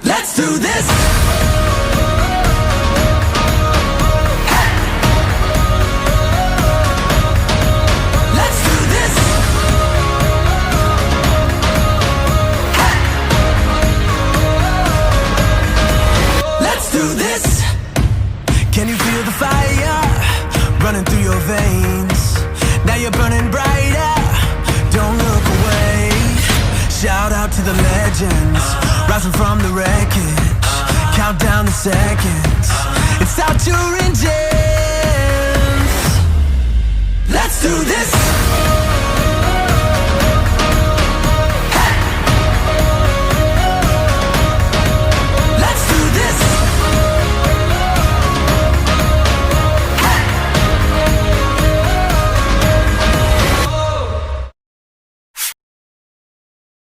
Let's do this. Let's do this. Let's do this. Can you feel the fire running through your veins? Now you're burning brighter. Don't look away. Shout out to the legends rising from the wreckage. Count down the seconds. It's out to engines. Let's do this.